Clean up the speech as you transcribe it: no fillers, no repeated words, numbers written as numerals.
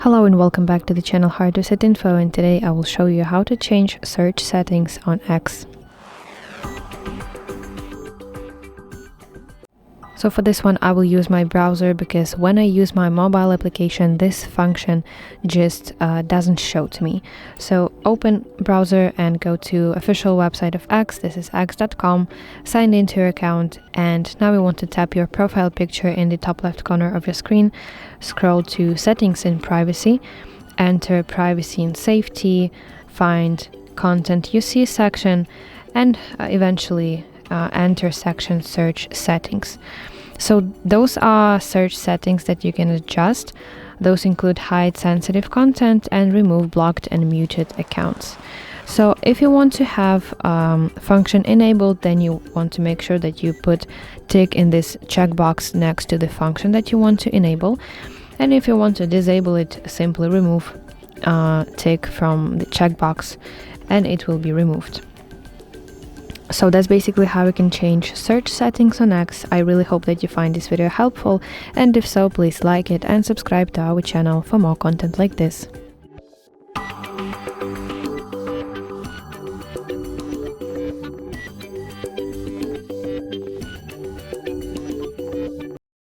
Hello and welcome back to the channel Hard Reset Info, and today I will show you how to change search settings on X. So for this one I will use my browser because when I use my mobile application this function just doesn't show to me. So open browser and go to official website of X. This is x.com. Sign into your account, and now we want to tap your profile picture in the top left corner of your screen. Scroll to settings and privacy, enter privacy and safety, find content you see section, and eventually enter section search settings. So those are search settings that you can adjust. Those include hide sensitive content and remove blocked and muted accounts. So if you want to have function enabled, then you want to make sure that you put tick in this checkbox next to the function that you want to enable. And if you want to disable it, simply remove tick from the checkbox and it will be removed. So that's basically how you can change search settings on X. I really hope that you find this video helpful, and if so, please like it and subscribe to our channel for more content like this.